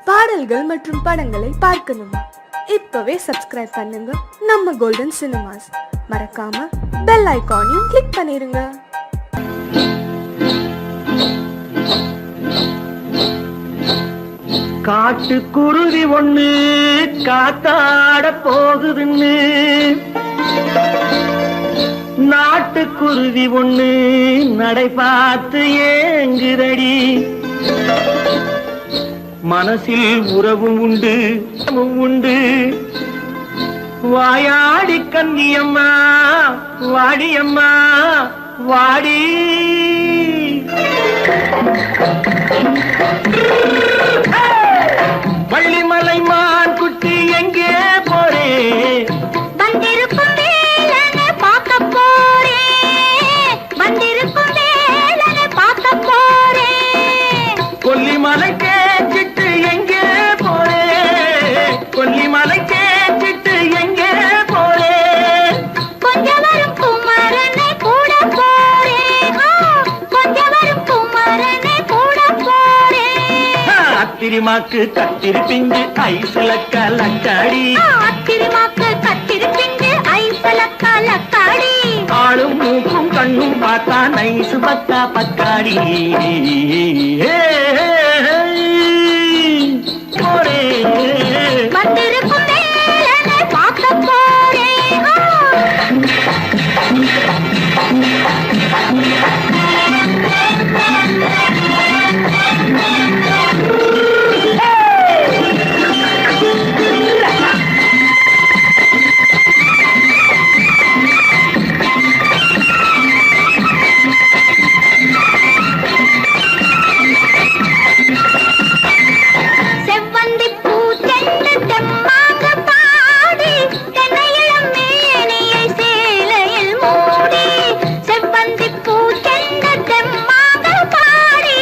பாடல்கள் மற்றும் படங்களை பார்க்கணுமா? இப்பவே சப்ஸ்கிரைப் பண்ணுங்க நம்ம கோல்டன் சினிமாஸ். மறக்காம பெல் ஐகானையும் கிளிக் பண்ணிருங்க. காட்டு குருவி ஒண்ணு காத்தாட போகுதுன்னு, நாட்டுக்குருவி ஒண்ணு நடை பார்த்து ஏங்குதடி. மனசில் உறவும் உண்டு உண்டு. வாயாடி கன்னியம்மா வாடியம்மா வாடி. வள்ளிமலை மான் குட்டி எங்கே போறே? வந்திருக்கும் வேலனை பார்க்க போறேன், வந்திருக்கும் வேலனை பார்க்க போறேன். கொல்லிமலை கேச்சிட்டு எங்கே போறே? கொல்லிமலை கேச்சிட்டு எங்கே போறே? கொஞ்சம் வரும் குமரனை கூட போறேன், கொஞ்சம் வரும் குமரனை கூட போறேன். அத்திரிமாக்கு கத்திருப்பிஞ்சு ஐசுல கலக்காடி, அத்திரிமாக்கு கத்திருப்பிஞ்சு ஐசுல கலக்காடி. ஆளும் மூக்கும் கண்ணும் பார்த்தா நைசு பக்கா பக்காடி. போரே வந்திருக்கும் வேலனை பார்க்க போறேன். செவ்வந்தி பூச்செண்டு தெம்மாக பாடி, தென்னையிளம் மேனியை சேலையில் மூடி. செவ்வந்தி பூச்செண்டு தெம்மாக பாடி,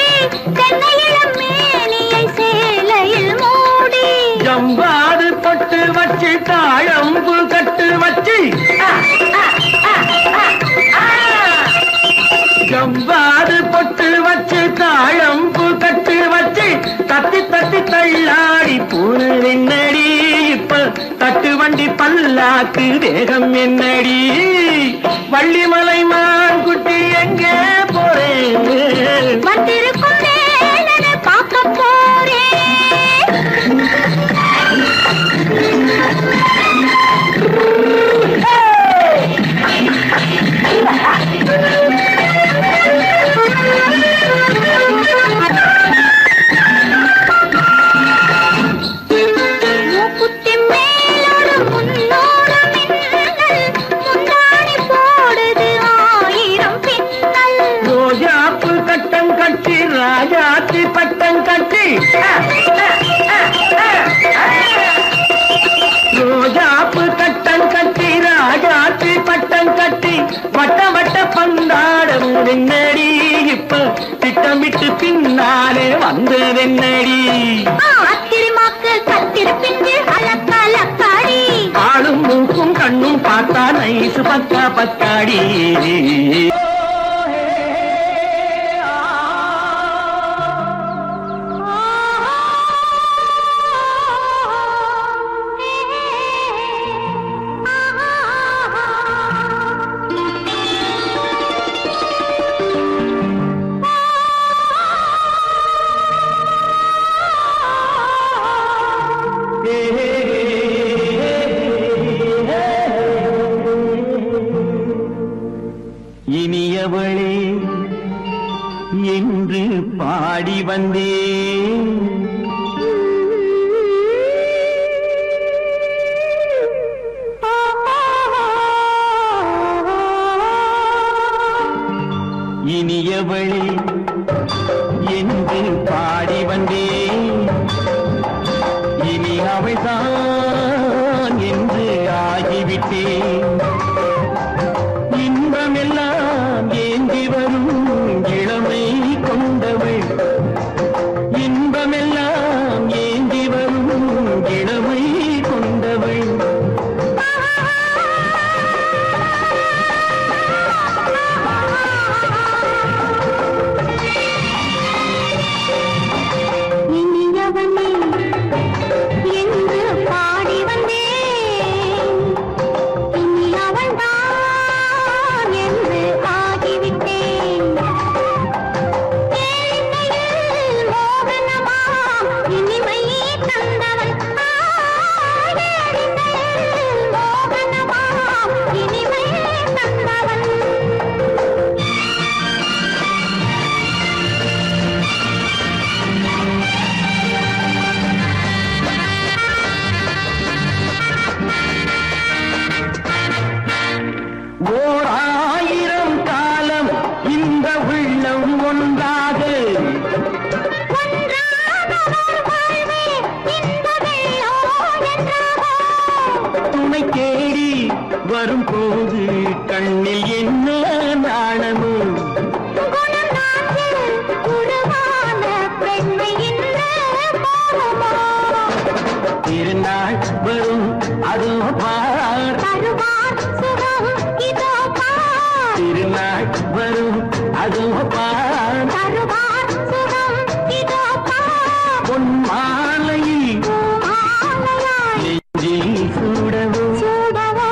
தென்னையிளம் மேனியை சேலையில் மூடி. ஜம்பாது பொட்டு வச்சு தாழம்பு கட்டு வச்சு, ஜம்பாது பொட்டு வச்சு தாழம்பு கட்டு வச்சு, தத்தி தத்தி தள்ளாடி பூரு என்னடி. இப்ப தட்டு வண்டி பல்லாக்கு வேகம் என்னடி. வள்ளிமலை மான் குட்டி எங்கே போறேன்? வந்திருக்கும் வேலனை பார்க்க போறேன். மூக்குத்தி மேலோடு முன்னோடு மின்னல், முந்தாணி போடுது ஆயிரம் பின்னல். ரோஜாப்பு கட்டம் கட்டி ராஜாத்தி பட்டம் கட்டி, ரோஜாப்பு கட்டம் கட்டி ராஜாத்தி பட்டம் கட்டி, வட்ட வட்ட பந்தாடம் வெண்ணடி. இப்ப திட்டமிட்டு பின்னாலே வந்ததென்னடி. அத்திரிமாக்கு கத்திருப்பிஞ்சு அலக்கலக்காடி. ஆளும் மூக்கும் கண்ணும் பார்த்தா நைசு பக்கா பக்காடி. இனி வரும்போது கண்ணில் என்ன நாணமோ திருநாள் வரும் அதோ பார் திருநாள் வரும் அதோ பார் பொன் மாலையில் நெஞ்சில் சூடவோ சூடவோ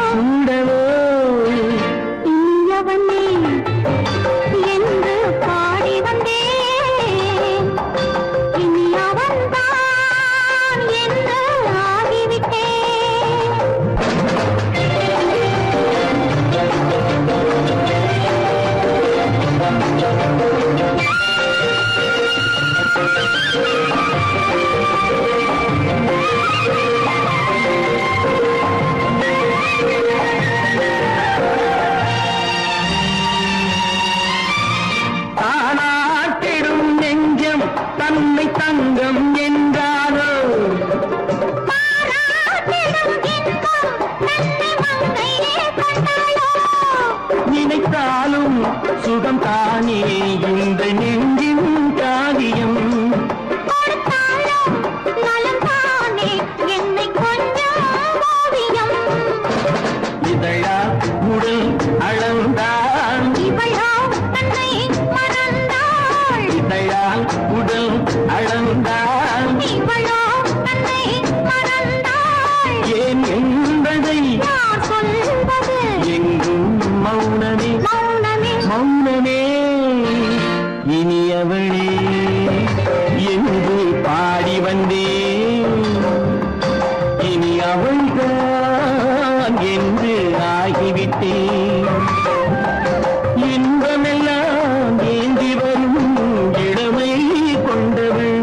என்று பாடி வந்தேன் இனி அவன்தான் என்று ஆகிவிட்டேன் தானாட்டிடும் நெஞ்சம் தன்னை தங்கம் என்றாரோ நினைத்தாலும் சுகம் தானே இந்த நெஞ்சின் காரியம் இதழா உடல் அளந்தான் இதழால் உடல் அளந்தான் ஏன் என்பதை எங்கும் மௌனமே மௌனமே இனியவளே என்று பாடி வந்தேன் இனி அவள்தான் என்று ஆகிவிட்டேன் இன்பமெல்லாம் ஏந்தி வரும் இளமை கொண்டவள்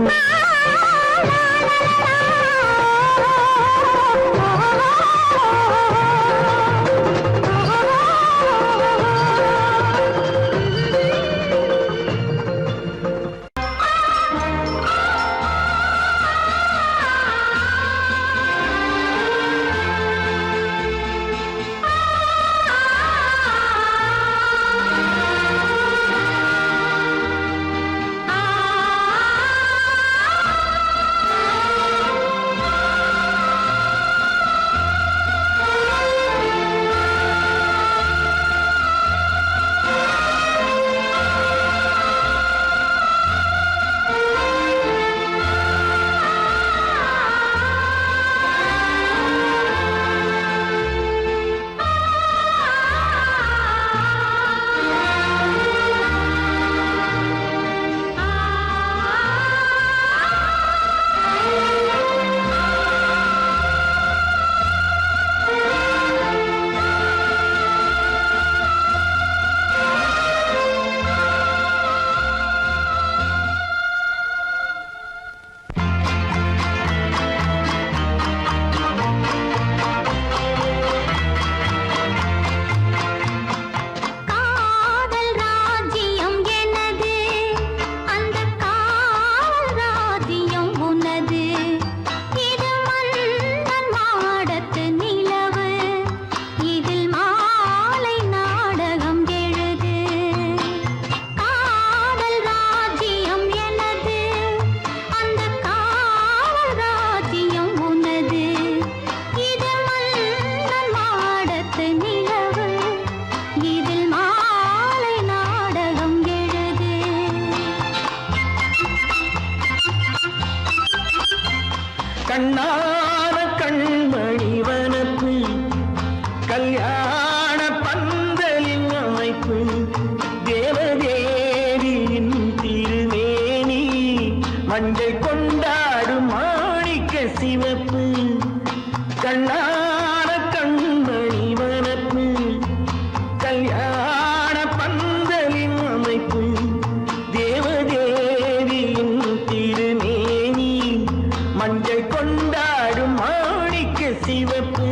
கண்ணான கண்மணி வனப்பு கல்யாண பந்தலின் அமைப்பு தேவதேவியின் திருமேனி மஞ்சள் கொண்டாடும் மாணிக்க சிவப்பு கண்ணான கண்மணி வனப்பு கல்யாண பந்தலின் அமைப்பு தேவதேவியின் திருமேனி மஞ்சள் கொண்டாடும் மாணிக்க சிவப்பு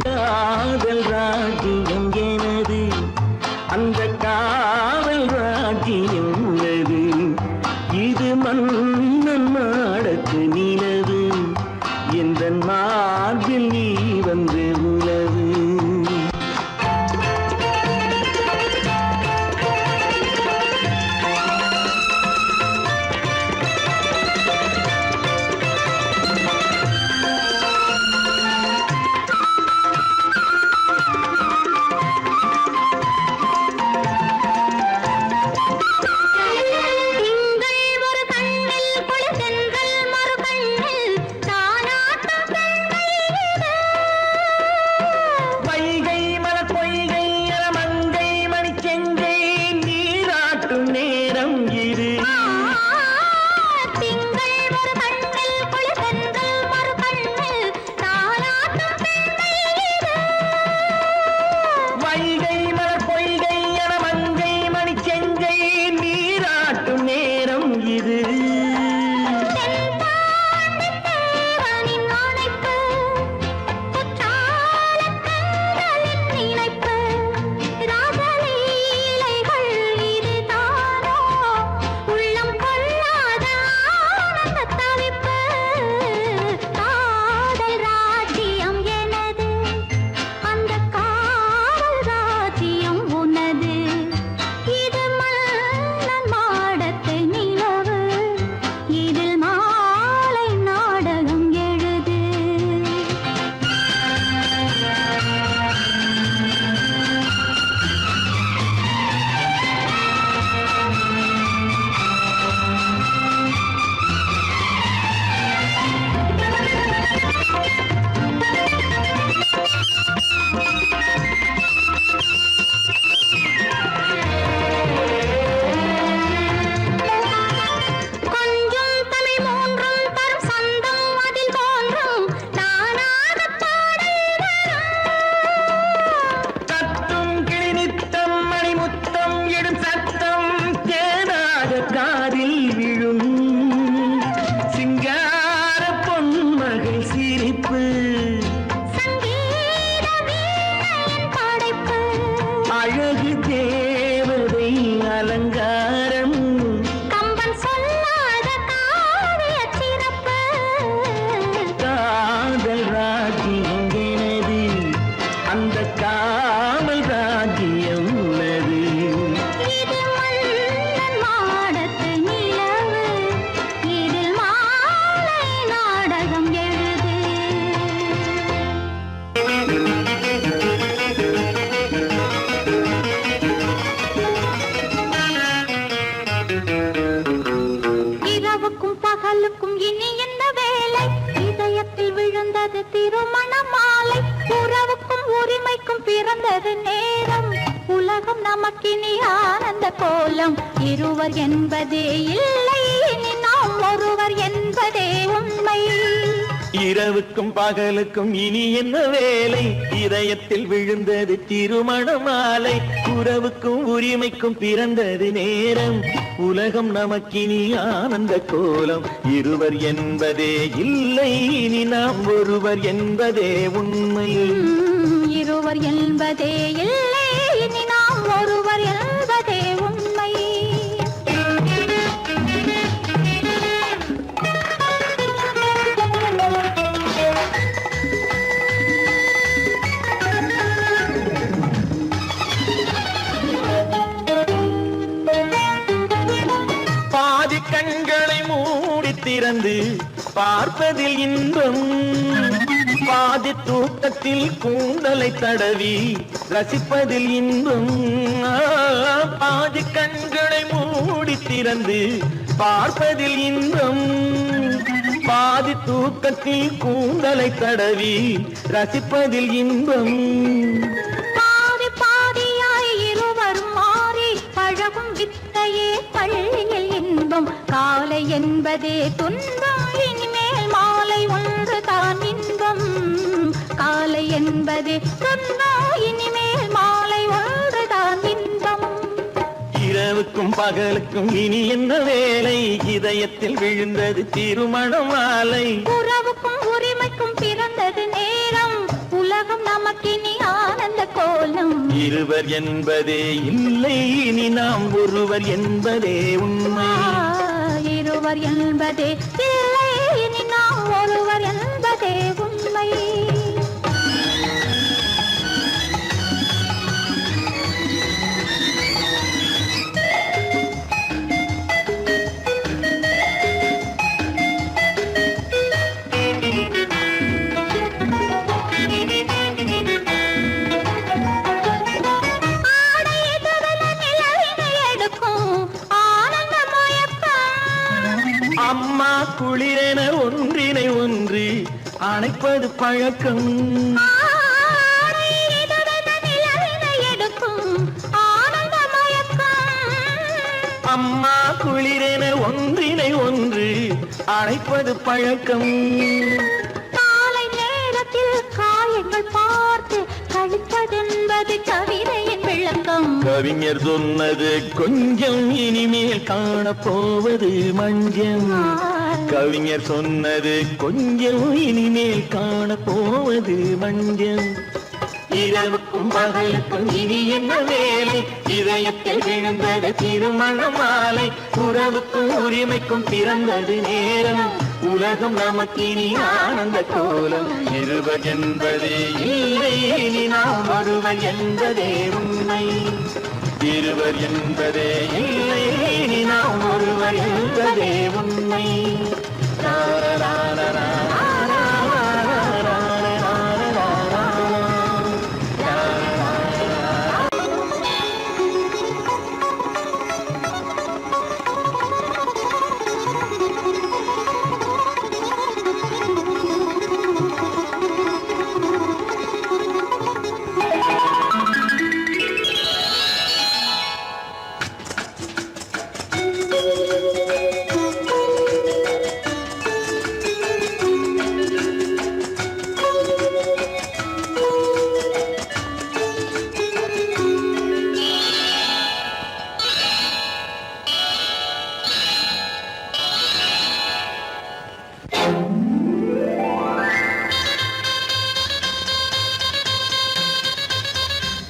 காதல் ராஜ்யம் எனது அந்த காவல் ராஜ்யம் உள்ளது இது மன்னன் மாடத்து நிலவு எந்த மார்பு நமக்கினி ஆனந்த கோலம். இருவர் என்பதே இல்லை, இனி நாம் ஒருவர் என்பதே உண்மை. இரவுக்கும் பகலுக்கும் இனி என்ன வேலை, இதயத்தில் விழுந்தது திருமண மாலை. உறவுக்கும் உரிமைக்கும் பிறந்தது நேரம், உலகம் நமக்கினி ஆனந்த கோலம். இருவர் என்பதே இல்லை, இனி நாம் ஒருவர் என்பதே உண்மை. இருவர் என்பதே இல்லை, இனி நாம் ஒருவர் என்பதே உண்மை. பாதி கண்களை மூடி திறந்து பார்ப்பதில் இன்பம், பாதி தூக்கத்தில் கூந்தலை தடவி ரசிப்பதில் இன்பம். பாதி கண்களை மூடி திறந்து பார்ப்பதில் இன்பம், பாதி தூக்கத்தில் கூந்தலை தடவி ரசிப்பதில் இன்பம். பாதி பாதியாய் இருவரும் மாறி பழகும் வித்தையே பள்ளியில் இன்பம். காலை என்பதே துன்பம், இனிமேல் மாலை ஒன்று தான் இன்பம். காலை என்பதே துன்பம், இனிமேல் மாலை ஒன்று தான் இன்பம். இரவுக்கும் பகலுக்கும் இனி என்ன வேலை, இதயத்தில் விழுந்தது திருமண மாலை. உறவுக்கும் உரிமைக்கும் பிறந்தது நேரம், உலகம் நமக்கினி ஆனந்த கோலம். இருவர் என்பதே இல்லை, இனி நாம் ஒருவர் என்பதே உண்மை. இருவர் என்பதே இல்லை, இனி நாம் ஒருவர் என்பதே உண்மை. அம்மா குளிரென ஒன்றினை ஒன்று அணைப்பது பழக்கம். அம்மா குளிரென ஒன்றினை ஒன்று அணைப்பது பழக்கம். காலை நேரத்தில் காயங்கள் பார்த்து கழிப்பதென்பது கவிதையின் விளக்கம். கவிஞர் சொன்னது கொஞ்சம், இனிமேல் காணப்போவது மஞ்சம். கவிஞர் சொன்னது கொஞ்சம், இனிமேல் காணப்போவது மஞ்சம். இரவுக்கும் பகலுக்கும் இனி என்ன வேலை, இதயத்தில் விழுந்தது திருமண மாலை. உறவுக்கும் உரிமைக்கும் பிறந்தது நேரம், உலகம் நமக்கினி ஆனந்த கோலம். இருவர் என்பதே இல்லை, இனி நாம் ஒருவர் என்பதே உண்மை. இருவர் என்பதே இல்லை, இனி நாம் ஒருவர் என்பதே உண்மை.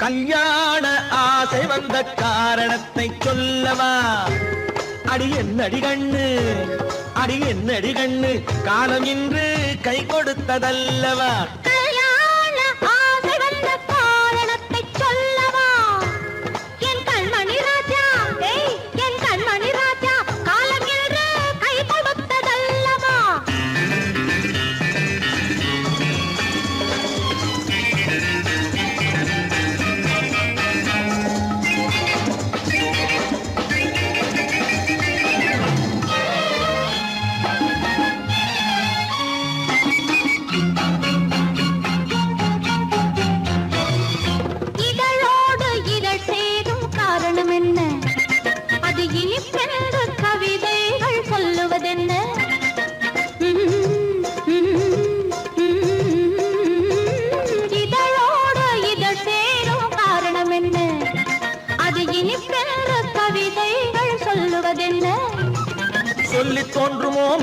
கல்யாண ஆசை வந்த காரணத்தை சொல்லவா? அடி என்னடி கண்ணு, அடி என்னடி கண்ணு, காலம் இன்று கை கொடுத்ததல்லவா? கல்யாண ஆசை வந்த காரணத்தை சொல்லவா? என் கண்மணி ராஜா, என் கண்மணி ராஜா, காலம் என்று கை கொடுத்ததல்லவா?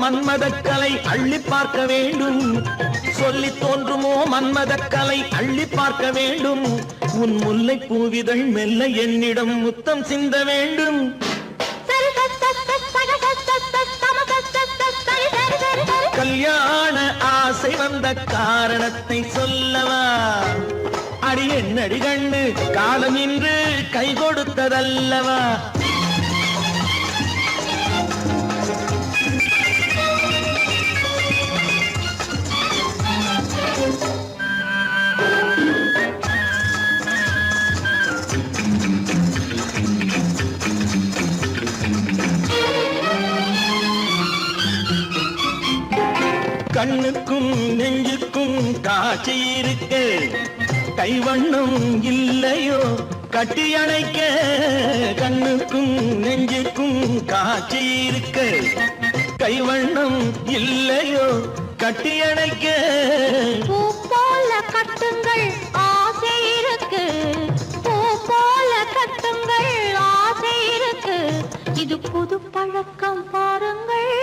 மன்மதக்கலை அள்ளி பார்க்க வேண்டும். சொல்லி தோன்றுமோ மன்மதக்கலை அள்ளி பார்க்க வேண்டும். உன் முல்லை பூவிதழ் மெல்ல என்னிடம் முத்தம் சிந்த வேண்டும். கல்யாண ஆசை வந்த காரணத்தை சொல்லவா? அடி என்னடி கண்டு காலம் இன்று கை கொடுத்ததல்லவா? கண்ணுக்கும் நெஞ்சுக்கும் காட்சி இருக்க கைவண்ணம் இல்லையோ கட்டி அணைக்க. கண்ணுக்கும் நெஞ்சுக்கும் காட்சி இருக்க கைவண்ணம் இல்லையோ கட்டி அணைக்க. பூ போல கட்டுங்கள் ஆசை இருக்கு, பூ போல கட்டுங்கள் ஆசை இருக்கு. இது புது பழக்கம் பாருங்கள்,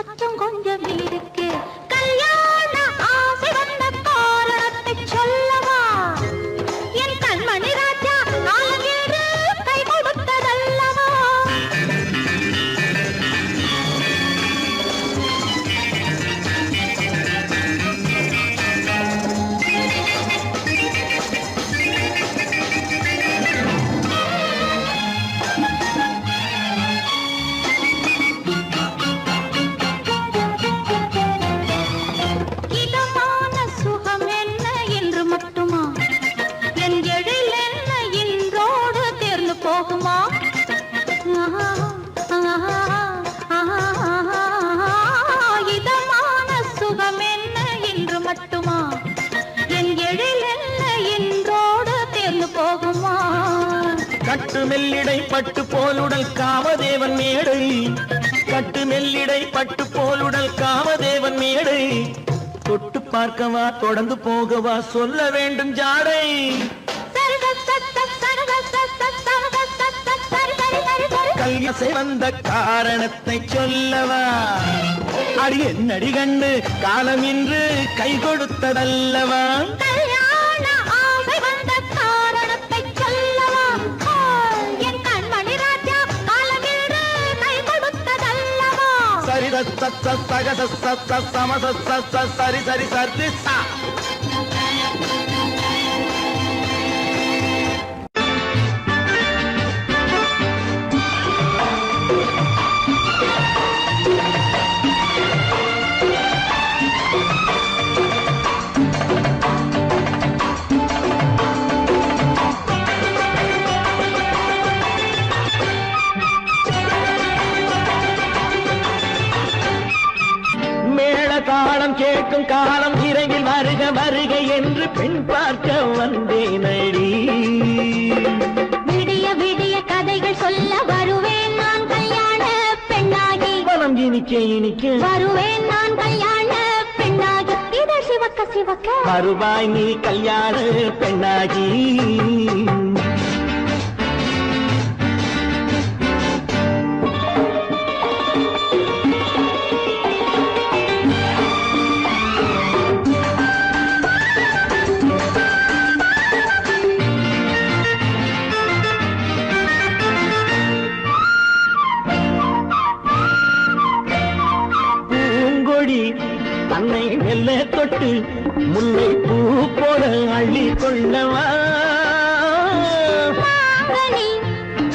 அச்சம் கொஞ்சம் இருக்கு. கல்யாண ஆசை வந்த காரணத்தை சொல்லவா? என் கண்மணி ராஜா காலம் என்று கை கொடுத்ததல்லவா? இதமான சுகம் என்ன என்று மட்டுமா? என் எழில் என்ன இன்றோடு தேர்ந்து போகுமா? இதமான சுகம் என்ன என்று மட்டுமா? என் எழில் என்ன இன்றோடு தேர்ந்து போகுமா? கட்டு மெல்லிடை பட்டு போலுடல் காமதேவன் மேடை. கட்டு மெல்லிடை பட்டு போலுடல் காமதேவன் மேடை. தொட்டு பார்க்கவா தொடர்ந்து போகவா சொல்ல வேண்டும் ஜாடை. கல்யாசை வந்த காரணத்தை சொல்லவா? அடி என்னடி கண்டு காலம் இன்று கை கொடுத்ததல்லவா? கல்யாண ஆசை வந்த காரணத்தை சொல்லவா? என் கண்மணி ராஜா காலம் என்று கை கொடுத்ததல்லவா? சரி சக சம சரி சரி சரி சா. தாளம் கேட்கும் காலம் இறையில் வருக வருக என்று பெண் பார்க்க வந்தேனடி. விடிய விடிய கதைகள் சொல்ல வருவேன் நான் கல்யாண பெண்ணாகி. மனம் இனிக்க இனிக்க வருவேன் நான் கல்யாண பெண்ணாகி. இதை சிவக்க சிவக்க வருவாய் நீ கல்யாண பெண்ணாகி. தன்னை மெல்ல தொட்டு முல்லை பூ போல அள்ளி கொள்ளவா?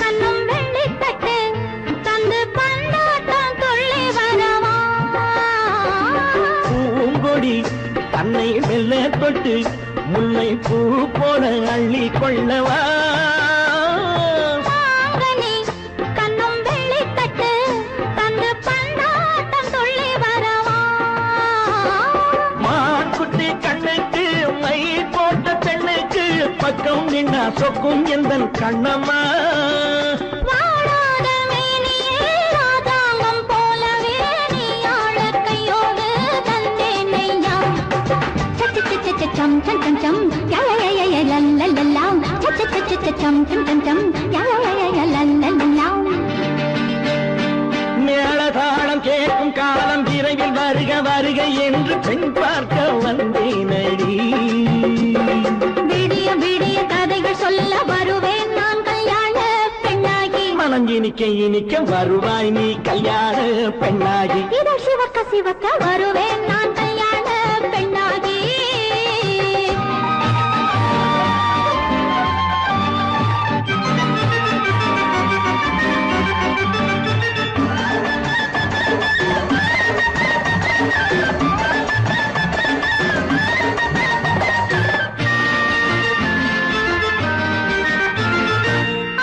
கண்ணும் வெள்ளி தட்டு தந்து பந்தாட்டம் துள்ளி வரவா? பூங்கொடி தன்னை மெல்ல தொட்டு முல்லை பூ போல அள்ளி கொள்ளவா? கண்ணும் வெள்ளி தட்டு தந்து பந்தாட்டம் துள்ளி வரவா? மான்குட்டி கண்ணுக்கு மை போட்ட பெண்ணுக்கு பக்கம் நின்னா சொக்கும் எந்தன் கண்ணம்மா. வாழாத மேனியே ராதாங்கம் போலவே நீ ஆழ கையோடு தந்தேன் ஐயா. சம் சம் சம் சம் யா யா யா யா லல்லல்லா. சம் சம் சம் யா யா யா லல்லல்லா. மேளதாளம் கேட்கும் காலம் வருகை என்று பெண் பார்க்க வந்தேனடி. விடிய விடிய கதைகள் சொல்ல வருவேன் நான் கல்யாண பெண்ணாகி. மனம் இனிக்க இனிக்க வருவாய் நீ கல்யாண பெண்ணாகி. இதழ் சிவக்க சிவக்க வருவேன் நான் கல்யாண பெண்ணாகி.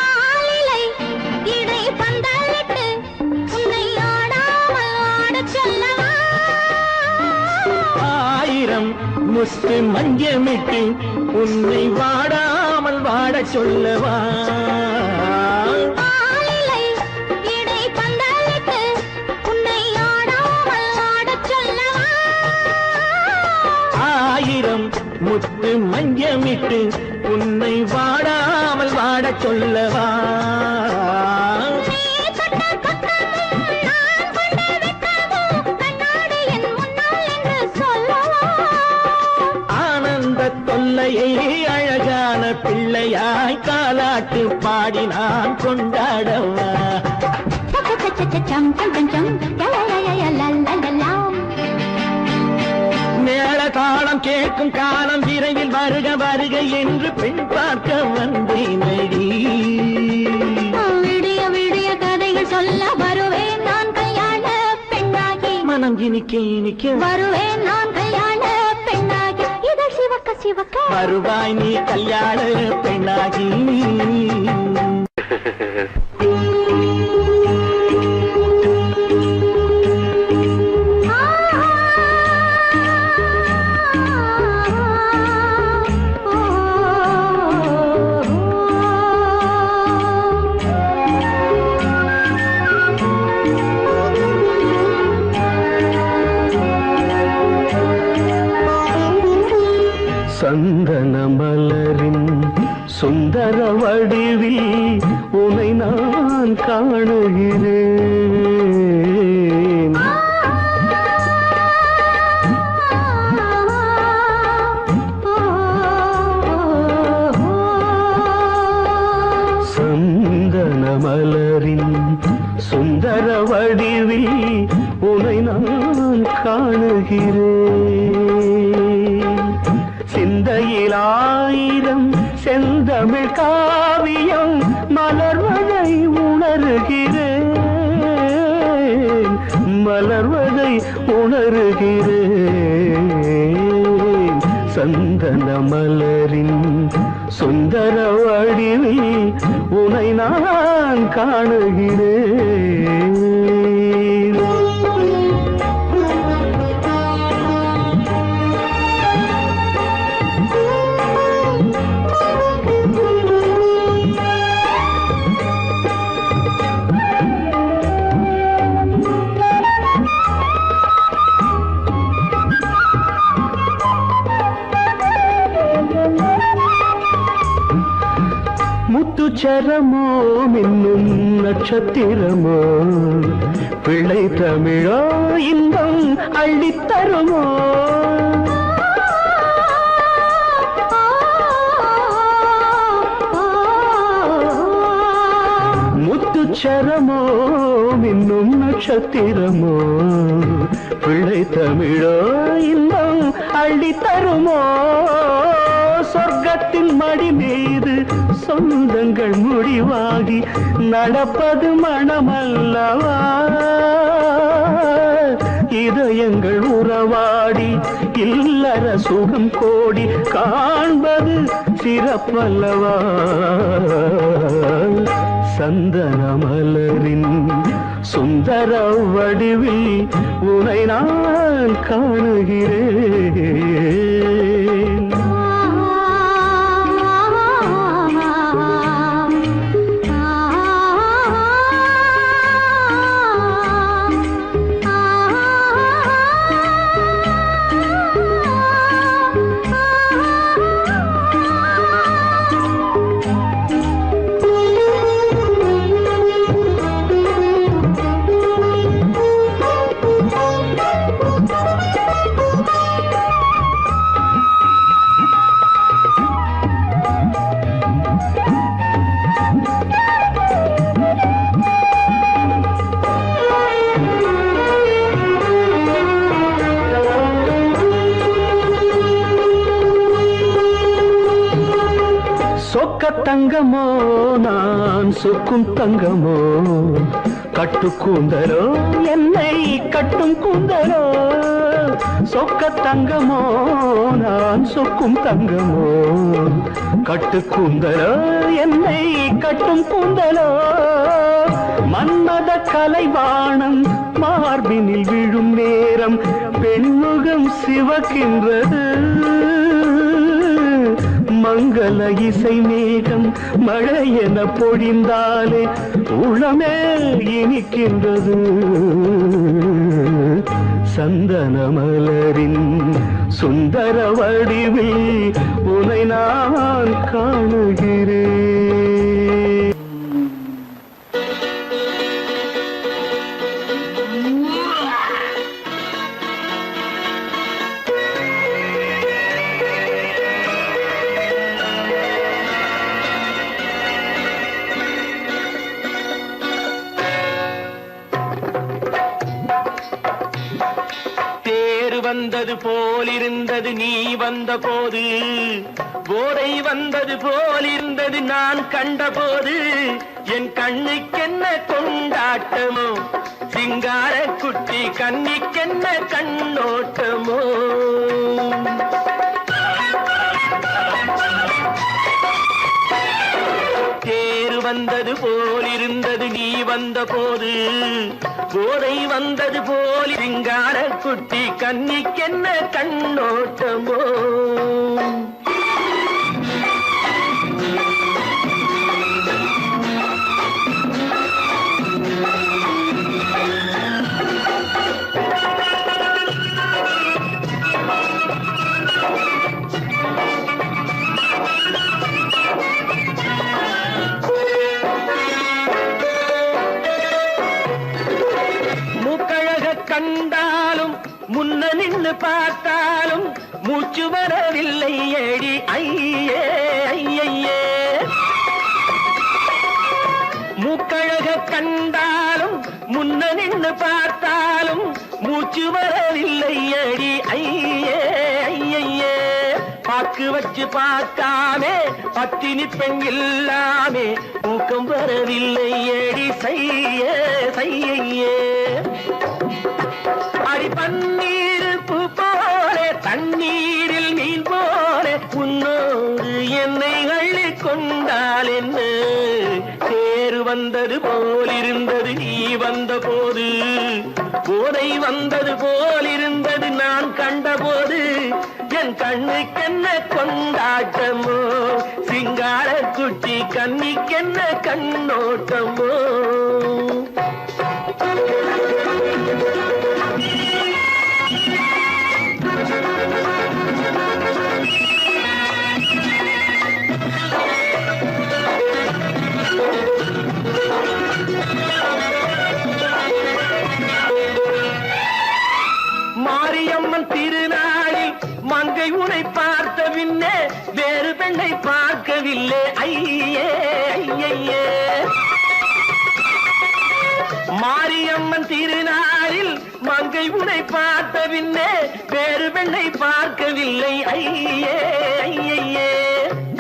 ஆலிலை இடை பந்தலிட்டு உன்னை ஆடாமல் ஆடச் சொல்லவா? ஆயிரம் முஸ்து மஞ்சமிட்டு உன்னை வாடாமல் வாடச் சொல்லவா? ஆலிலை இடை பந்தலிட்டு உன்னை ஆடாமல் ஆடச் சொல்லவா? ஆயிரம் முத்து மஞ்சமிட்டு உன்னை வாடாமல் வாடச் சொல்லவா? நீ தொட்ட பக்கமும் நான் கொண்ட வெட்கமும் கண்ணாடி என் முன்னால் என்று சொல்லவா? ஆனந்த தொல்லையை அழகான பிள்ளையாய் காலாட்டு பாடி நான் கொண்டாடவா? சம் சம் சம் சம் லலலலலலலலலாம். மேள தாளம் கேட்கும் காலம் விரைவில் வருக வருக என்று பெண் பார்க்க வந்தேனடி. விடிய விடிய கதைகள் சொல்ல வருவேன் நான் கல்யாண பெண்ணாகி. மனம் இனிக்க இனிக்க வருவேன் நான் கல்யாண பெண்ணாகி. இதழ் சிவக்க சிவக்க வருவாய் நீ கல்யாண பெண்ணாகி. சந்தன மலரின் சுந்தர வடிவில் உனை நான் காணுகிறேன். சந்தன மலரின் சுந்தர வடிவில் உனை நான் காணுகிறேன். சிந்தையில் ஆயிரம் செந்தமிழ் காவியம் மலர்வதை உணர்கிறேன். மலர்வதை உணர்கிறேன். சந்தன மலரின் சுந்தர வடிவில் உனை நான் காணுகிறேன். முத்துச்சரமோ மின்னும் நட்சத்திரமோ பிள்ளை தமிழோ இன்பம் அள்ளித்தருமோ? முத்துச்சரமோ மின்னும் நட்சத்திரமோ பிள்ளை தமிழோ இன்பம் அள்ளித்தருமோ? சொர்க்கத்தின் மடி மீது சொந்தங்கள் முடிவாகி நடப்பது மனமல்லவா? இதயங்கள் உறவாடி இல்லற சுகம் கோடி காண்பது சிறப்பல்லவா? சந்தன மலரின் சுந்தர வடிவில் உனை நான் காணுகிறேன். சொக்க தங்கமோ நான் சொக்கும் தங்கமோ கட்டு கூந்தலோ என்னை கட்டும் கூந்தலோ சொக்க தங்கமோ நான் சொக்கும் தங்கமோ கட்டு கூந்தலோ என்னை கட்டும் கூந்தலோ மன்மத கலைவாணம் மார்பினில் விழும் நேரம் பெண்முகம் சிவக்கின்றது மங்கள இசை மேகம் மழை என பொழிந்தாலே உளமே இனிக்கின்றது சந்தன மலரின் சுந்தர வடிவில் உனை நான் காணுகிறேன். வந்தது போலிருந்தது நீ வந்த போது போதை வந்தது போலிருந்தது நான் கண்டபோது என் கண்ணுக்கென்ன கொண்டாட்டமோ சிங்கார குட்டி கண்ணிக்கென்ன கண்ணோட்டமோ தேர் வந்தது போலிருந்தது நீ வந்த போது போதை வந்தது போல் சிங்கார குட்டி கண்ணிக்கென்ன கண்ணோட்டமோ கண்டாலும் முன்ன நின்று பார்த்தாலும் மூச்சு வரவில்லை ஏடி ஐயே ஐயே மூக்கழக கண்டாலும் முன்ன நின்று பார்த்தாலும் மூச்சு வரவில்லை ஏடி ஐயே ஐயே பாக்கு வச்சு பார்க்காமே பத்தினி பெண் இல்லாமே தூக்கம் வரவில்லை ஏடி செய்யே செய்யே அடி பன்னீர் பூ போல தண்ணீரில் மீன் போல உன்னோடு என்னை அள்ளி கொண்டால் என்ன தேர் வந்தது போலிருந்தது நீ வந்த போது போதை வந்தது போலிருந்தது நான் கண்டபோது என் கண்ணுக்கென்ன கொண்டாட்டமோ சிங்கார குட்டி கண்ணிக்கென்ன கண்ணோட்டமோ மாரியம்மன் திருநாளில் மங்கை உனை பார்த்த பின்னே வேறு பெண்ணை பார்க்கவில்லை ஐயே ஐயே மாரியம்மன் திருநாளில் மங்கை உனை பார்த்த பின்னே வேறு பெண்ணை பார்க்கவில்லை ஐயே ஐயே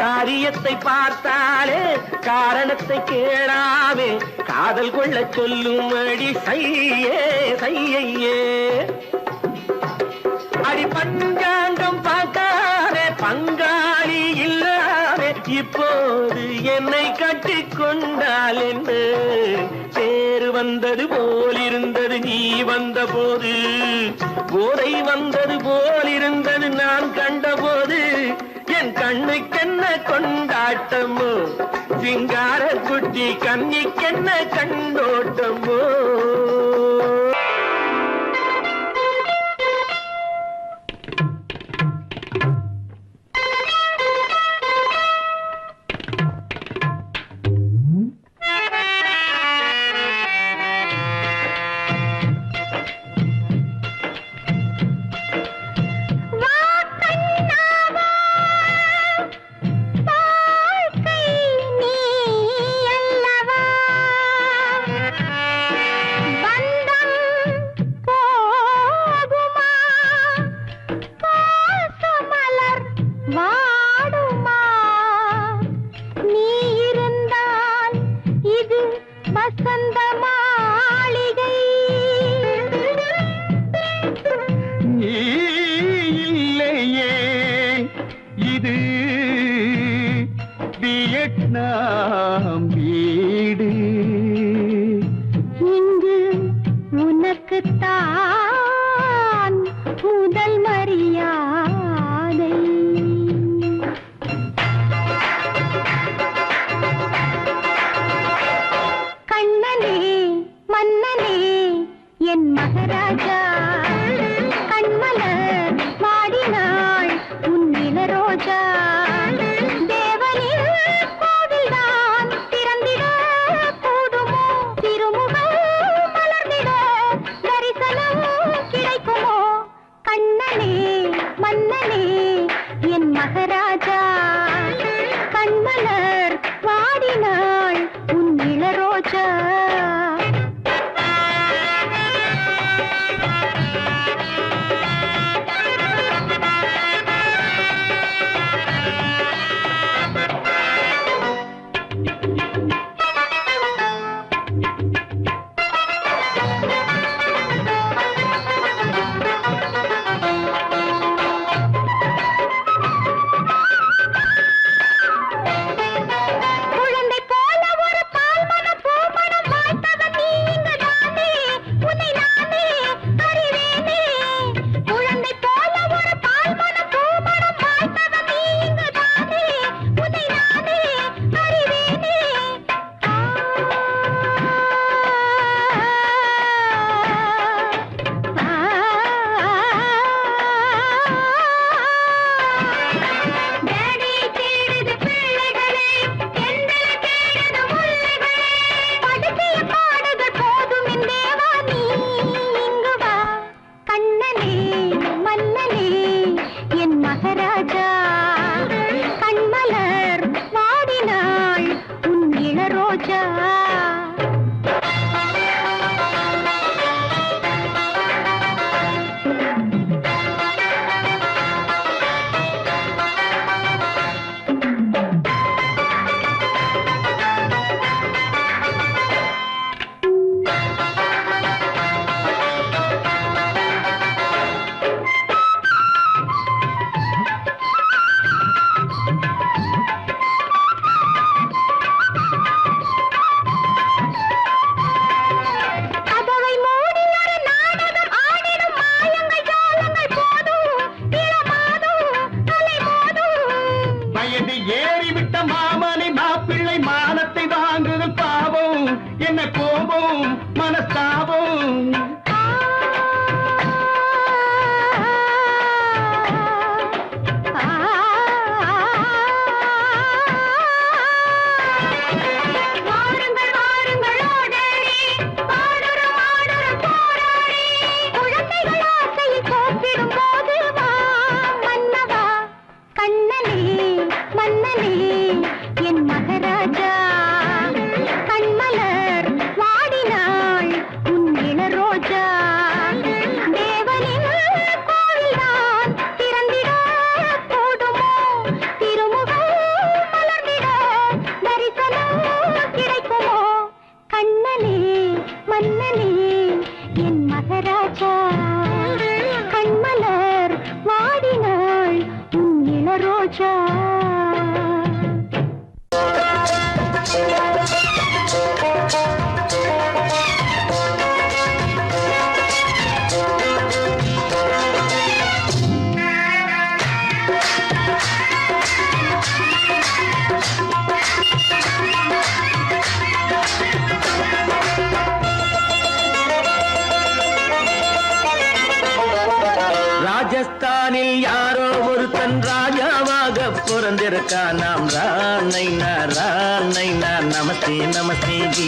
காரியத்தை பார்த்தாலே காரணத்தை கேளாமே காதல் கொள்ள சொல்லும் அடி சையே சையே அடி பஞ்சாங்கம் பார்க்காதே பங்காளி இல்லாமே இப்போது என்னை கட்டி கொண்டால் என்று தேர் வந்தது போலிருந்தது நீ வந்த போது போதை வந்தது போலிருந்தது நான் கண்டபோது என் கண்ணுக்கென்ன கொண்டாட்டமோ சிங்கார குட்டி கண்ணிக்கென்ன கண்ணோட்டமோ பந்தம் நாம் வீடு இங்கு உனக்குத்தான் முதல் மரியாதை. கண்ணனே மன்னனே என் மகாராஜா, கண்மலர் வாடினாள் உன் இளரோஜா. தேவனின் கோவில்தான் திறந்திட கூடுமோ, திருமுகம் மலர்ந்திட தரிசனம் கிடைக்குமோ. கண்ணனே மன்னனே என் மகாராஜா, கண்மலர் வாடினாள் உன் இளரோஜா. குழந்தை போல ஒரு பால்மணம் பூமணம் வாய்த்தவன் நீ இங்குதானே, உன்னை நானே அறிவேனே. குழந்தை போல ஒரு பால்மணம் பூமணம் வாய்த்தவன் நீ இங்குதானே, உன்னை நானே அறிவேனே. டேடி தேடுது பிள்ளைகளே, எந்தல தேடுது முல்லைகளே. படுத்திய பாடுகள் போதும் என் தேவா, நீ இங்கு வா. கண்ணனே மன்னனே என் மகாராஜா, கண்மலர் வாடினாள் உன் இளரோஜா. கதவை மூடி ஒரு நாடகம் ஆடிடும் மாயங்கள் ஜாலங்கள் போதும், இளமாதும் அலைமோதும். வயது ஏறிவிட்ட மாமனை மாப்பிள்ளை மானத்தை வாங்குதல் பாவம், என்ன கோபம் மனஸ்தாபம். வாருங்கள் வாருங்கள் ஓடடி, பாடுறோம் ஆடுறோம் போராடி. குழந்தைகள் ஆசையில் கோப்பிடும் போது வா மன்னவா. கண்ணனே மன்னனே என் மகாராஜா, கண்மலர் வாடினாள் உன் இளரோஜா. தேவனின் கோவில்தான் திறந்திட கூடுமோ, திருமுகம் மலர்ந்திட தரிசனம் கிடைக்குமோ. கண்ணனே மன்னனே என் மகாராஜா, கண்மலர் வாடினாள் உன் இளரோஜா. ராஜஸ்தானில் யாரோ ஒருத்தன் ராஜாவாக பிறந்திருக்கான். நாம் ராணைனா நமஸ்தே நமஸ்தே ஜி.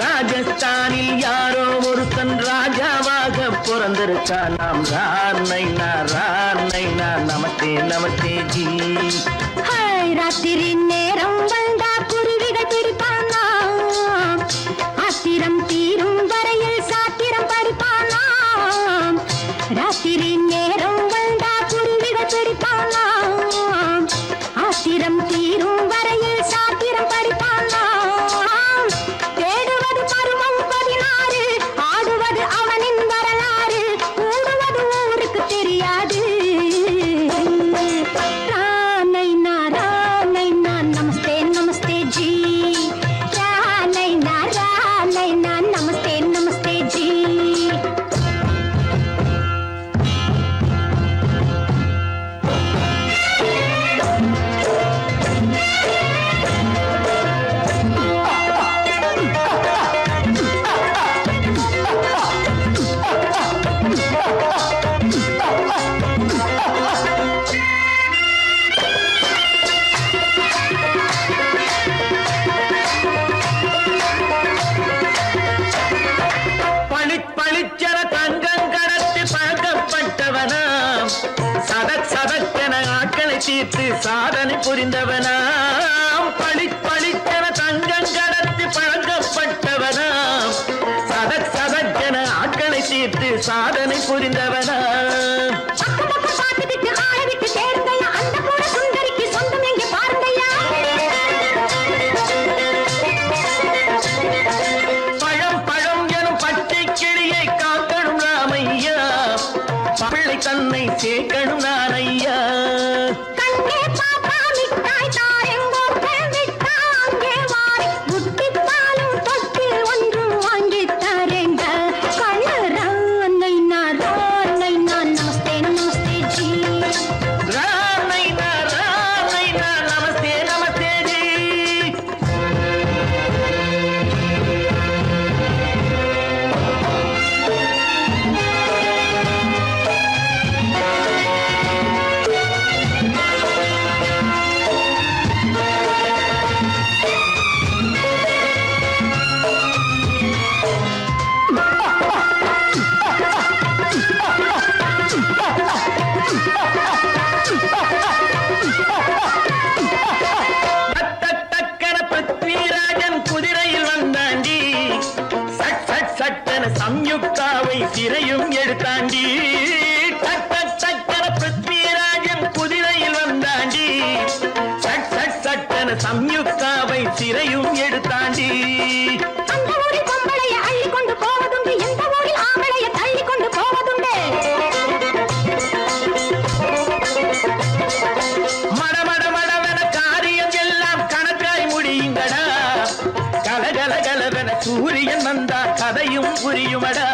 ராஜஸ்தானில் யாரோ ஒருத்தன் ராஜாவாக பிறந்திருக்கான். நாம் ராணைனா நமஸ்தே நமஸ்தே ஜி. ஹாய், ராத்திரி நேரம் வந்தா குருவிகள் பிடிப்பானா, ஆத்திரம் தீரும் வரையில் சாத்திரம் படிப்பானா. ராத்திரி நேரம் வந்தா குருவிகள் பிடிப்பானா, ஆத்திரம் தீரும் வரையில் சாத்திரம் படிப்பானா. தேடுவது பருவம் 16, ஆடுவது அவனின் வரலாறு, கூடுவது ஊருக்கு தெரியாது. ராணைனா நமஸ்தே சதக் சதக்கென ஆட்களை தீர்த்து சாதனை புரிந்தவனாம். பளிப்பளிக்கென தங்கம் கடத்தி பழக்கப்பட்டவனாம். சதக் சதக்கென ஆட்களை தீர்த்து சாதனை புரிந்தவனாம். பழம் பழம் எனும் பச்சை கிளியை காக்கணும் ராமையா. பிள்ளை தன்னை சேர்க்கணும் நான் ஐயா. சம்யுக்தாவை சிறையும் எடுத்தாண்டி. சக்கர பிருத்விராஜன் குதிரையில் வந்தாண்டி. சட்டன சம்யுக்தாவை சிறையும் எடுத்தாண்டி. மடமட மடவென காரியம் எல்லாம் கணக்காய் முடியுங்கடா. கலகல கலவென சூரியன் வந்தா கதையும் புரியுமடா.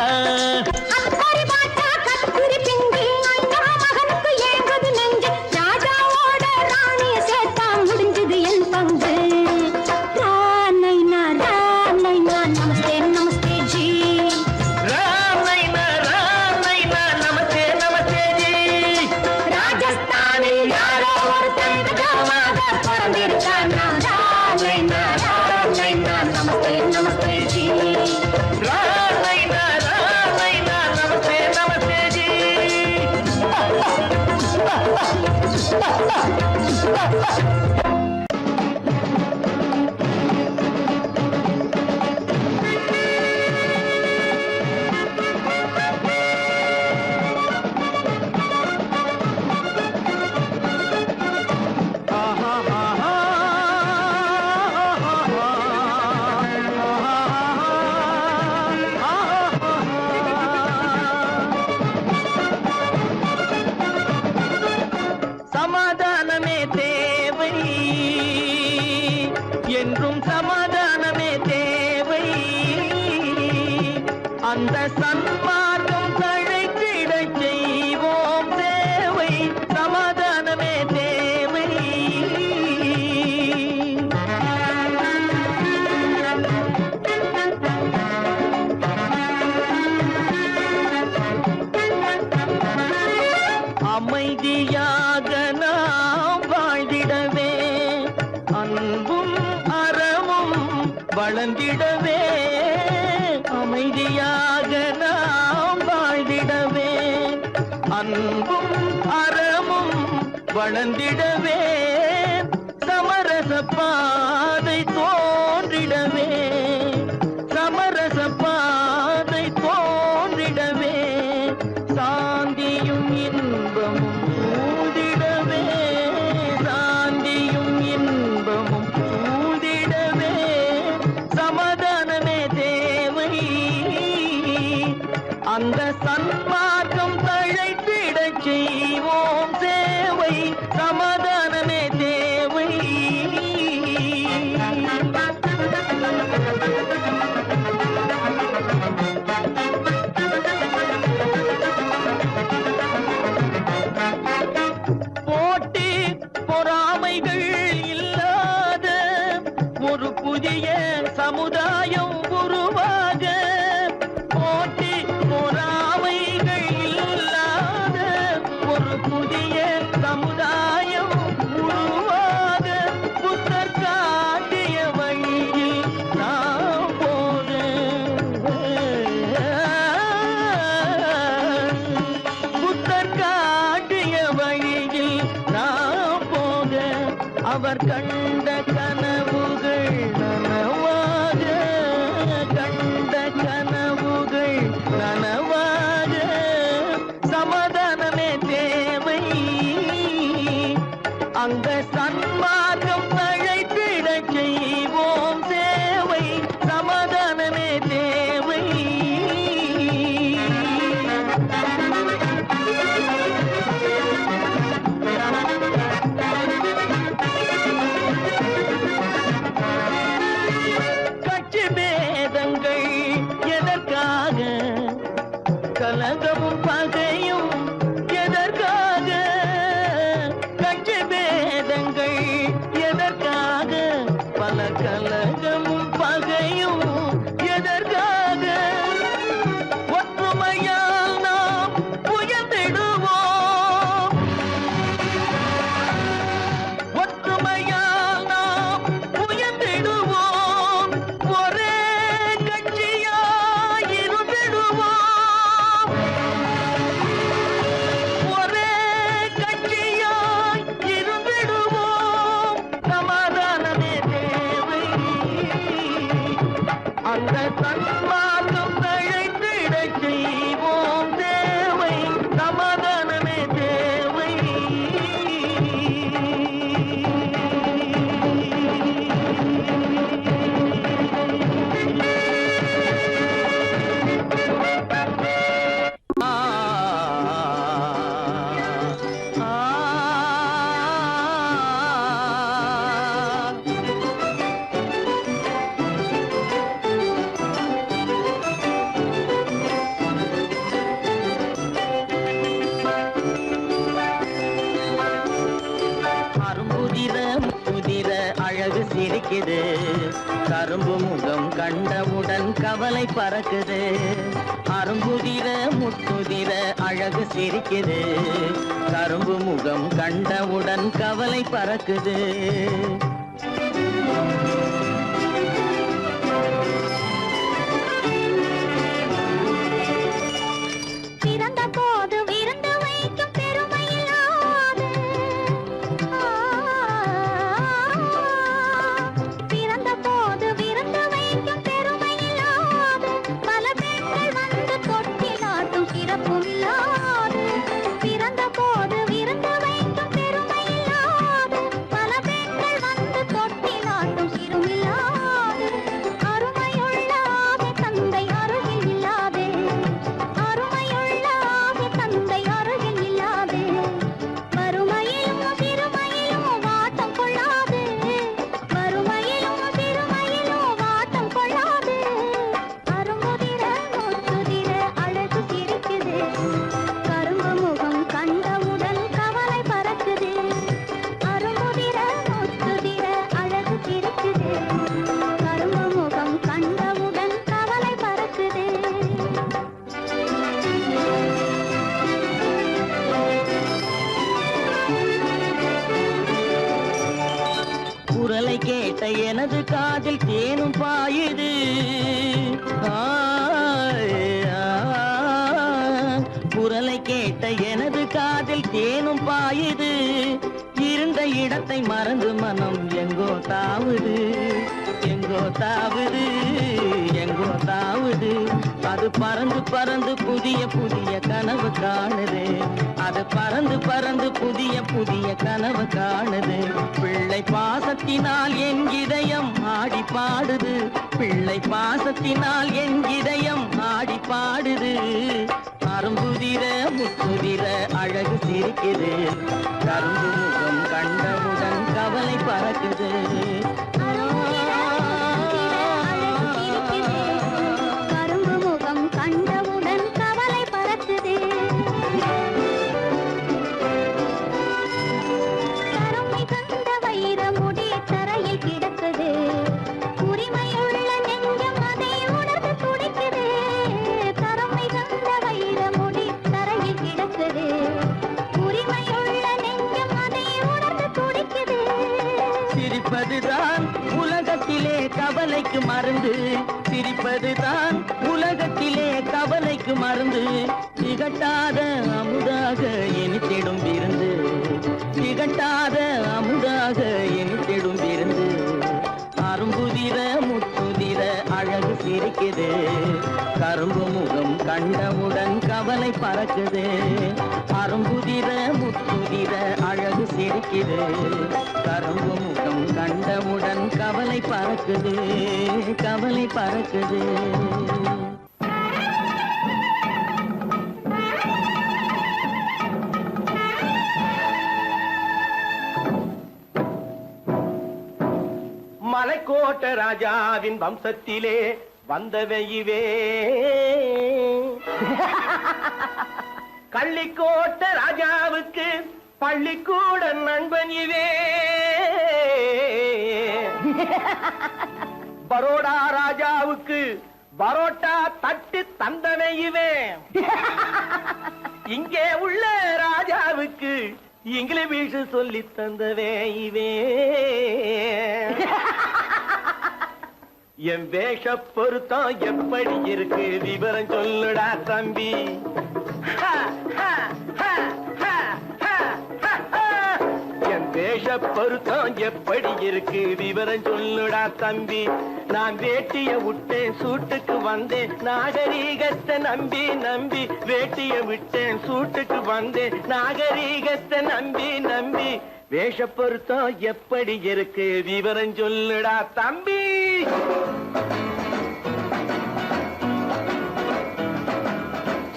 சமாதானமே தேவை என்றும் சமாதானமே தேவை. அந்த சன்மார்க்கம் தழைத்திட செய்வோம் சேவை. சமாதானமே தேவை. அமைதியாக நாம் வாழ்ந்திடவே, அன்பும் அறமும் வளர்ந்திடவே. அமைதியாக நாம் வாழ்ந்திடவே, அன்பும் அறமும் வளர்ந்திடவே. சமரச பாதை தோன்றிடவே, சமரச பாதை தோன்றிடவே. சாந்தியும் இன்பமும் சூழ்ந்திடவே, சாந்தியும் இன்பமும் சூழ்ந்திடவே. சமாதானமே தேவை. அந்த சன்மார்க்கம் தழைத்திடச் செய்வோம் சேவை. சமாதானமே தேவை. போட்டி பொறாமைகள் இல்லாத ஒரு புதிய சமுதாயம் உருவாக. போட்டி பொறாமைகள் இல்லாத ஒரு புதிய சமுதாயம் அவர் கண்ட கனவுகள் நனவாக, கண்ட கனவுகள் நனவாக, சமாதானமே தேவை. அந்த சன்மார்க்கம் தழைத்திடச் செய்வோம் சேவை, சமாதானமே தேவை. கட்சி பேதங்கள் எதற்காக, கலகமும் பகையும் எதற்காக, கட்சி பேதங்கள் எதற்காக, பல கலகமும் பகையும் எதற்காக, ஒற்றுமையால் நாம் உயர்ந்திடுவோம், ஒற்றுமையால் நாம் உயர்ந்திடுவோம், ஒரே கட்சியாய் இருந்திடுவோம், ஒரே கட்சியாய் இருந்திடுவோம், சமாதானமே தேவை. அந்த சன்மார்க்கம் தழைத்திடச் செய்வோம் தேவை, சமாதானமே தேவை. அரும்புதிர முதிர அழகு சிரிக்குது, கரும்பு முகம் கண்டவுடன் கவலை பறக்குது. அரும்புதிர முத்துதிர அழகு சிரிக்குது, கரும்பு முகம் கண்டவுடன் கவலை பறக்குது. பிறந்த போது விருந்து வைக்கும் பெருமையில்லாது, பிறந்த போது விருந்து வைக்கும் பெருமையில்லாது, பல பெண்கள் வந்து தொட்டிலாட்டும் சிறப்பும் இல்லாது. பிறந்த போது விருந்து வைக்கும் பெருமையில்லாது, பல பெண்கள் வந்து தொட்டிலாட்டும் சிறுமில்லாது. அருமையுள்ள ஆவி தந்தை அருகில் இல்லாதே, அருமையுள்ள ஆவி தந்தை அருகில் இல்லாதே, வறுமையிலும் சிறுமையிலும் வாட்டம் கொள்ளாது, வறுமையிலும் சிறுமையிலும் வாட்டம் கொள்ளாது. அரும்புதிர முத்துதிர அழகு சிரிக்குது, கரும்பு முகம் கண்டவுடன் கவலை பறக்குது. அரும்புதிர முத்துதிர அழகு சிரிக்குது, கரும்பு முகம் கண்டவுடன் கவலை பறக்குது. குரலை கேட்ட எனது காதில் தேனும் பாயுது. குரலை கேட்ட எனது காதில் தேனும் பாயுது. இருந்த இடத்தை மறந்து மனம் எங்கோ தாவுது, எங்கோ தாவுது, எங்கோ தாவுது. அது பறந்து பறந்து புதிய புதிய கனவு காணுது, அது பறந்து பறந்து புதிய புதிய கனவு காணுது. பிள்ளை பாசத்தினால் என் இதயம் ஆடி பாடுது, பிள்ளை பாசத்தினால் என் இதயம் ஆடி பாடுது. அரும்புதிர முத்துதிர அழகு சிரிக்குது, கரும்பு முகம் கண்டவுடன் கவலை பறக்குது. கரும்பு முகம் கண்டவுடன் கவலை பறக்குது. கருமை கண்ட வைர முடி தரையில் கிடக்குது, உரிமையுள்ள நெஞ்சம் அதை உணர்ந்து துடிக்குது. கருமை கண்ட வைர முடி தரையில் கிடக்குது, உரிமையுள்ள நெஞ்சம் அதை உணர்ந்து துடிக்குது. சிரிப்பதுதான் உலகத்திலே கவலைக்கு மருந்து, சிரிப்பதுதான் உலகத்திலே கவலைக்கு மருந்து. திகட்டாத அமுதாக இனித்திடும் விருந்து, திகட்டாத அமுதாக இனி பறக்குது, அரும்புதிர முத்துதிர அழகு சிரிக்குது, கரும்பு முகம் கண்டவுடன் கவலை பறக்குது, கவலை பறக்குது. மலைக்கோட்ட ராஜாவின் வம்சத்திலே வந்தவையுவே, கள்ளிக்கோட்ட ராஜாவுக்கு பள்ளிக்கூட நண்பன் இவே, பரோடா ராஜாவுக்கு பரோட்டா தட்டு தந்தனையுவே, இங்கே உள்ள ராஜாவுக்கு இங்கிலீஷ் சொல்லி தந்தவே இவே. என் வேஷ பொருத்தம் எப்படி இருக்கு விவரம் சொல்லுடா தம்பி. என் வேஷ பொருத்தம் எப்படி இருக்கு விவரம் சொல்லுடா தம்பி. நான் வேட்டிய விட்டேன் சூட்டுக்கு வந்தேன் நாகரீகத்தை நம்பி நம்பி, வேட்டிய விட்டேன் சூட்டுக்கு வந்தேன் நாகரீகத்தை நம்பி நம்பி, வேஷ பொருத்தம் எப்படி இருக்கு விவரம் சொல்லுடா தம்பி.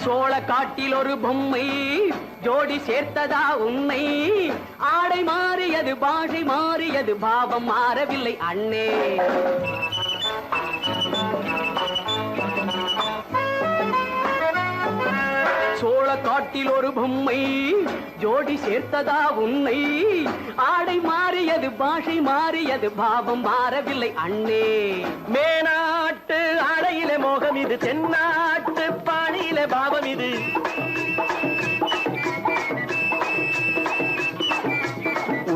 சோழ காட்டில் ஒரு பொம்மை ஜோடி சேர்த்ததா உண்மை, ஆடை மாறியது பாஷை மாறியது பாவம் மாறவில்லை அண்ணே. சோழ காட்டில் ஒரு பொம்மை ஜோடி சேர்த்ததா உன்னை, ஆடை மாறியது பாஷை மாறியது பாவம் மாறவில்லை அண்ணே. மேனாட்டு ஆடையில மோகம் இது, தென்னாட்டு பாணியில பாவம் இது,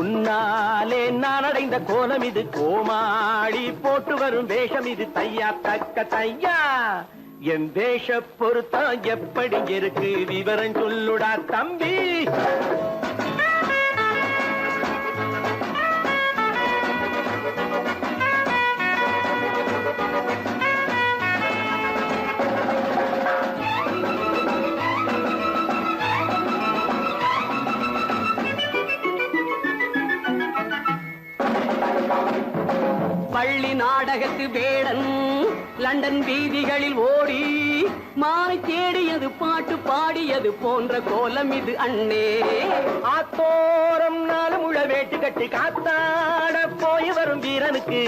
உன்னாலே நான் அடைந்த கோலம் இது, கோமாளி போட்டு வரும் வேஷம் இது, தையா தக்க தையா. என் வேஷ பொருத்தம் எப்படி இருக்கு விவரம் சொல்லுடா தம்பி. பள்ளி நாடகத்து வேடன் லண்டன் வீதிகளில் ஓடி மாலை தேடியது பாட்டு பாடியது போன்ற கோலம் இது அண்ணே. ஆத்தோரம் நாளும் உள்ள வேட்டு கட்டி காத்தாட போய் வரும் வீரனுக்கு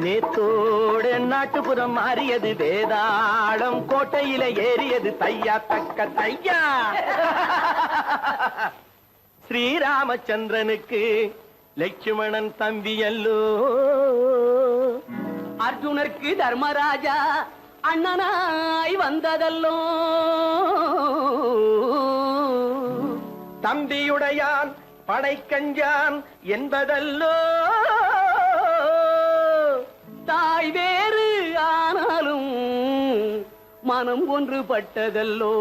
நேத்தோடு நாட்டுப்புறம் மாறியது, வேதாளம் கோட்டையில ஏறியது, தையா தக்க தையா. ஸ்ரீராமச்சந்திரனுக்கு லட்சுமணன் தம்பி அல்லோ, அர்ஜுனருக்கு தர்மராஜா அண்ணனாய் வந்ததல்லோ, தம்பியுடையான் படைக்கஞ்சான் என்பதல்லோ, தாய் வேறு ஆனாலும் மனம் ஒன்றுபட்டதல்லோ,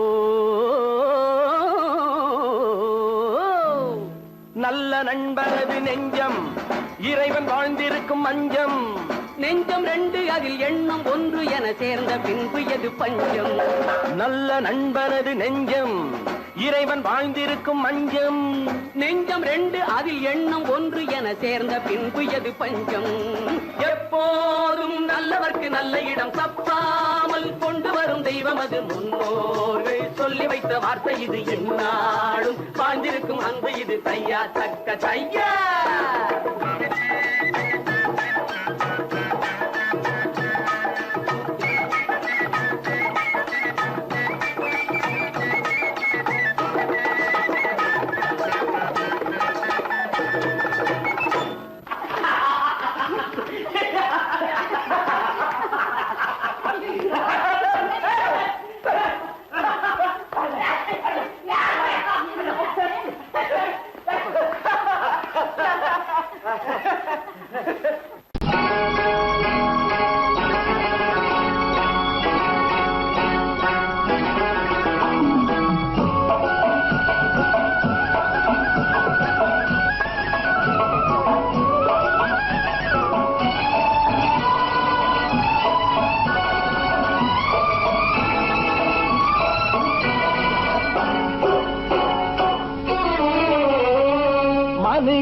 நல்ல நண்பரது நெஞ்சம் இறைவன் வாழ்ந்திருக்கும் மஞ்சம், நெஞ்சம் ரெண்டு அதில் எண்ணம் ஒன்று என சேர்ந்த பின்பு எது பஞ்சம். நல்ல நண்பரது நெஞ்சம் இறைவன் வாழ்ந்திருக்கும் மஞ்சம், நெஞ்சம் ரெண்டு அதில் எண்ணம் ஒன்று என சேர்ந்த பின்பு எது பஞ்சம். எப்போதும் நல்லவர்க்கு நல்ல இடம் தப்பாமல் கொண்டு வரும் தெய்வம் அது, முன்னோர்கள் சொல்லி வைத்த வார்த்தை இது, எந்நாளும் வாழ்ந்திருக்கும் அன்பு இது, தையா தக்க தையா.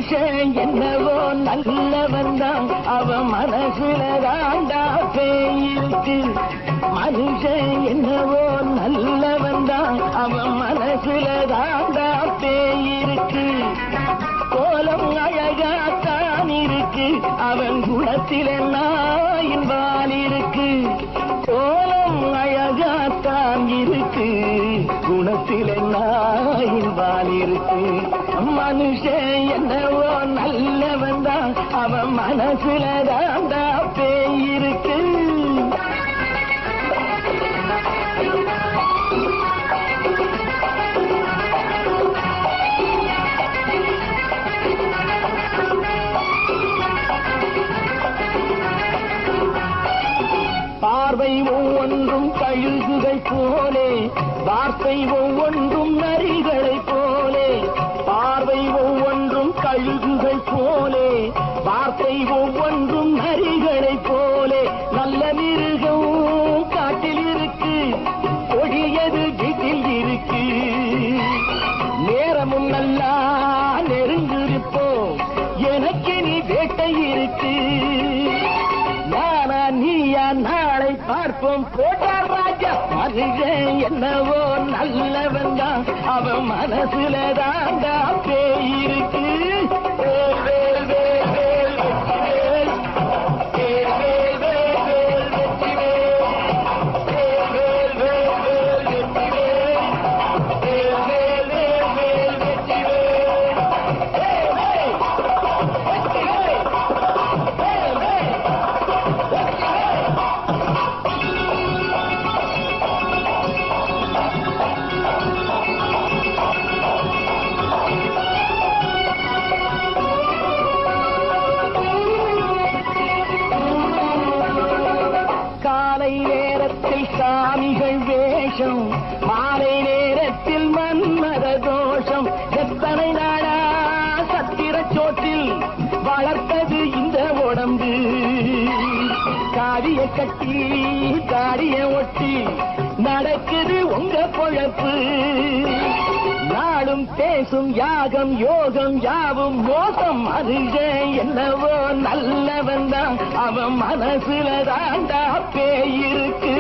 மனுஷன் என்னவோ நல்லவன் தான், அவன் மனசுல தாண்டா பேய் இருக்கு. மனுஷன் என்னவோ நல்லவன் தான், அவன் மனசுல தாண்டா பேய் இருக்கு. கோலம் அழகாத்தான் இருக்கு, அவன் குணத்தில நாயின் வால் இருக்கு. கோலம் அழகாத்தான் இருக்கு, குணத்தில நாயின் வால் இருக்கு. மனுஷன் என்னவோ நல்லவன் தான், அவன் மனசுல தாண்டா பேய் இருக்கு. பார்வை ஒவ்வொன்றும் கழுகுகை போலே, வார்த்தை ஒவ்வொன்றும் நரிகளை போலே. பார்வை ஒவ்வொன்றும் கழுகுகை போலே, வார்த்தை ஒவ்வொன்றும் நரிகளை போலே. நல்ல மிருகம் காட்டில் இருக்கு, கொடியது வீட்டில் இருக்கு. நேரமும் நல்லா நெருங்கிருப்போம், எனக்கு நீ வேட்டை இருக்கு. நானா நீயா நாளை பார்ப்போம் போட்டார் ராஜா. மனுஷன் என்னவோ நல்லவன் தான், அவன் மனசுல தாண்டா பேய் இருக்கு. வேல் வேல் வேல் வேல் வெற்றிவேல், வேல் வேல் வேல் வேல் வெற்றிவேல், வேல் வேல் வேல் வேல் வெற்றிவேல், வேல் வேல் வேல் வேல் வெற்றிவேல், வேல் வேல் வெற்றிவேல், வேல் வேல். காலை நேரத்தில் சாமிகள் வேஷம், மாலை நேரத்தில் மன்மத தோஷம். எத்தனை நாளா சத்திரச் சோற்றில் வளர்த்தது இந்த உடம்பு. காவிய கட்டி தாடிய ஒட்டி நடக்குது உங்க பொழப்பு. நாளும் பேசும் யாகம் யோகம் யாவும் மோசம். மனுஷன் என்னவோ நல்லவன் தான், அவன் மனசுல தாண்டா பேய் இருக்கு.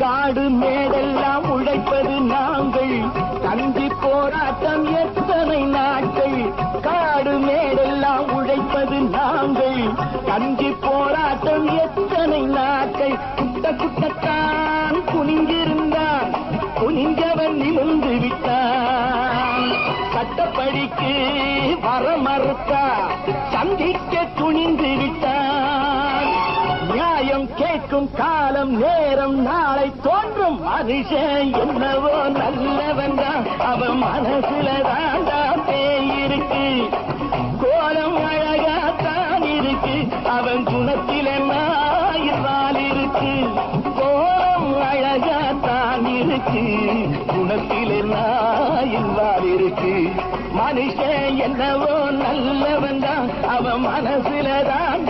காடு மேடெல்லாம் உழைப்பது நாங்கள், தந்தி போராட்டம் எத்தனை நாட்கள். காடு மேடெல்லாம் உழைப்பது நாங்கள், தந்தி போராட்டம் எத்தனை நாட்கள். குட்ட குட்டத்தான் குனிஞ்சிருந்தான், குனிஞ்சவன் நிமிர்ந்து விட்டான். சட்டப்படிக்கு வர மறுத்தா, சந்திக்க துணிந்து விட்டான். நியாயம் கேட்கும் காலம் நேரம் நாளை தோன்றும். மனுஷன் என்னவோ நல்லவன் தான், அவன் மனசுல தாண்டா பேய் இருக்கு. கோலம் அழகாத்தான் இருக்கு, அவன் குணத்தில நாயில் இருக்கு. கோலம் அழகாத்தான் இருக்கு, குணத்தில நாயில் இருக்கு. மனுஷன் என்னவோ நல்லவன் தான், அவன் மனசுல தாண்டா